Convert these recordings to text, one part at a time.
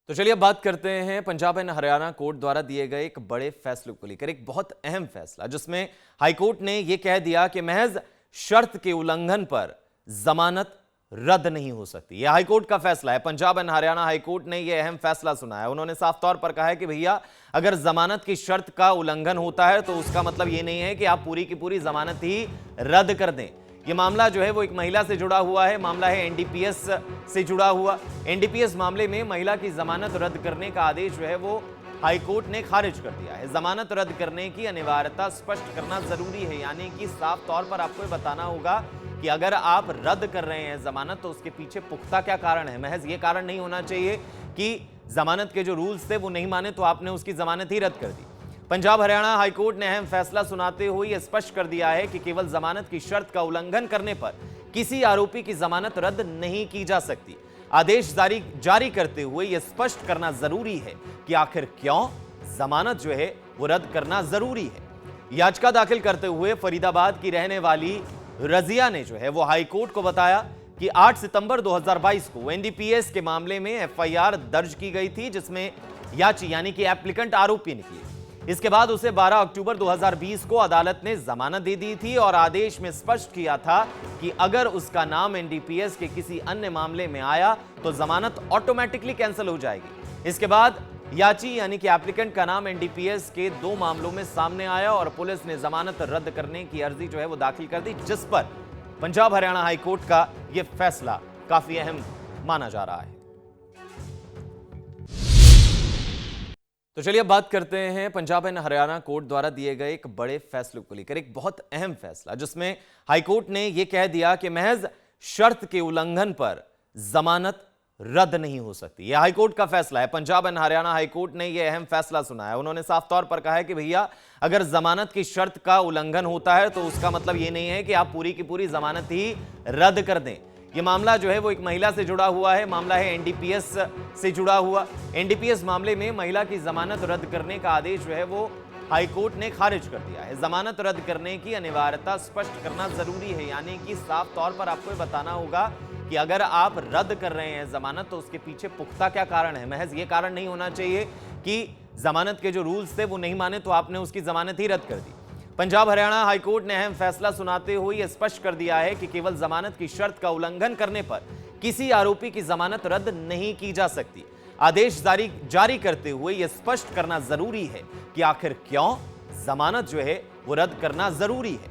तो चलिए अब बात करते हैं पंजाब एंड हरियाणा कोर्ट द्वारा दिए गए एक बड़े फैसले को लेकर। एक बहुत अहम फैसला जिसमें हाईकोर्ट ने यह कह दिया कि महज शर्त के उल्लंघन पर जमानत रद्द नहीं हो सकती। यह हाईकोर्ट का फैसला है। पंजाब एंड हरियाणा हाईकोर्ट ने यह अहम फैसला सुनाया। उन्होंने साफ तौर पर कहा है कि भैया अगर जमानत की शर्त का उल्लंघन होता है तो उसका मतलब यह नहीं है कि आप पूरी की पूरी जमानत ही रद्द कर दें। ये मामला जो है वो एक महिला से जुड़ा हुआ है। मामला है एनडीपीएस से जुड़ा हुआ। एनडीपीएस मामले में महिला की जमानत रद्द करने का आदेश जो है वो हाईकोर्ट ने खारिज कर दिया है। जमानत रद्द करने की अनिवार्यता स्पष्ट करना जरूरी है, यानी कि साफ तौर पर आपको बताना होगा कि अगर आप रद्द कर रहे हैं जमानत तो उसके पीछे पुख्ता क्या कारण है। महज ये कारण नहीं होना चाहिए कि जमानत के जो रूल्स थे वो नहीं माने तो आपने उसकी जमानत ही रद्द कर दी। पंजाब हरियाणा हाईकोर्ट ने अहम फैसला सुनाते हुए यह स्पष्ट कर दिया है कि केवल जमानत की शर्त का उल्लंघन करने पर किसी आरोपी की जमानत रद्द नहीं की जा सकती। आदेश जारी करते हुए यह स्पष्ट करना जरूरी है कि आखिर क्यों जमानत जो है वो रद्द करना जरूरी है। याचिका दाखिल करते हुए फरीदाबाद की रहने वाली रजिया ने जो है वो हाईकोर्ट को बताया कि 8 सितंबर 2022 को एनडीपीएस के मामले में एफआईआर दर्ज की गई थी, जिसमें याची यानी कि एप्लीकेंट आरोपी निकली। इसके बाद उसे 12 अक्टूबर 2020 को अदालत ने जमानत दे दी थी और आदेश में स्पष्ट किया था कि अगर उसका नाम एनडीपीएस के किसी अन्य मामले में आया तो जमानत ऑटोमेटिकली कैंसिल हो जाएगी। इसके बाद याची यानी कि एप्लीकेंट का नाम एनडीपीएस के 2 मामलों में सामने आया और पुलिस ने जमानत रद्द करने की अर्जी जो है वो दाखिल कर दी, जिस पर पंजाब हरियाणा हाईकोर्ट का यह फैसला काफी अहम माना जा रहा है। तो चलिए अब बात करते हैं पंजाब एंड हरियाणा कोर्ट द्वारा दिए गए एक बड़े फैसले को लेकर। एक बहुत अहम फैसला जिसमें हाईकोर्ट ने यह कह दिया कि महज शर्त के उल्लंघन पर जमानत रद्द नहीं हो सकती। यह हाईकोर्ट का फैसला है। पंजाब एंड हरियाणा हाईकोर्ट ने यह अहम फैसला सुनाया। उन्होंने साफ तौर पर कहा है कि भैया अगर जमानत की शर्त का उल्लंघन होता है तो उसका मतलब यह नहीं है कि आप पूरी की पूरी जमानत ही रद्द कर दें। यह मामला जो है वो एक महिला से जुड़ा हुआ है। मामला है एनडीपीएस से जुड़ा हुआ। एनडीपीएस मामले में महिला की जमानत रद्द करने का आदेश जो है वो हाईकोर्ट ने खारिज कर दिया है। जमानत रद्द करने की अनिवार्यता स्पष्ट करना जरूरी है, यानी कि साफ तौर पर आपको बताना होगा कि अगर आप रद्द कर रहे हैं जमानत तो उसके पीछे पुख्ता क्या कारण है। महज ये कारण नहीं होना चाहिए कि जमानत के जो रूल्स थे वो नहीं माने तो आपने उसकी जमानत ही रद्द कर दी। पंजाब हरियाणा हाईकोर्ट ने अहम फैसला सुनाते हुए यह स्पष्ट कर दिया है कि केवल जमानत की शर्त का उल्लंघन करने पर किसी आरोपी की जमानत रद्द नहीं की जा सकती। आदेश जारी करते हुए यह स्पष्ट करना जरूरी है कि आखिर क्यों जमानत जो है वो रद्द करना जरूरी है।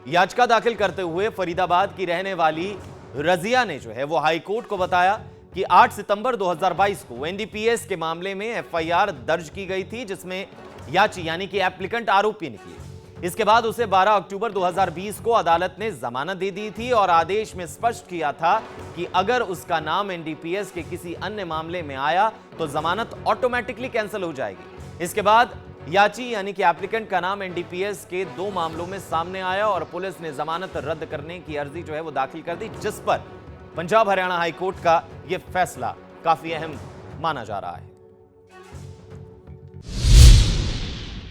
याचिका दाखिल करते हुए फरीदाबाद की रहने वाली रजिया ने जो है वो हाईकोर्ट को बताया कि 8 सितंबर 2022 को एनडीपीएस के मामले में एफआईआर दर्ज की गई थी, जिसमें याची यानी कि एप्लीकेंट आरोपी निकली। इसके बाद उसे 12 अक्टूबर 2020 को अदालत ने जमानत दे दी थी और आदेश में स्पष्ट किया था कि अगर उसका नाम एनडीपीएस के किसी अन्य मामले में आया तो जमानत ऑटोमेटिकली कैंसिल हो जाएगी। इसके बाद याची यानी कि एप्लीकेंट का नाम एनडीपीएस के 2 मामलों में सामने आया और पुलिस ने जमानत रद्द करने की अर्जी जो है वो दाखिल कर दी, जिस पर पंजाब हरियाणा हाईकोर्ट का यह फैसला काफी अहम माना जा रहा है।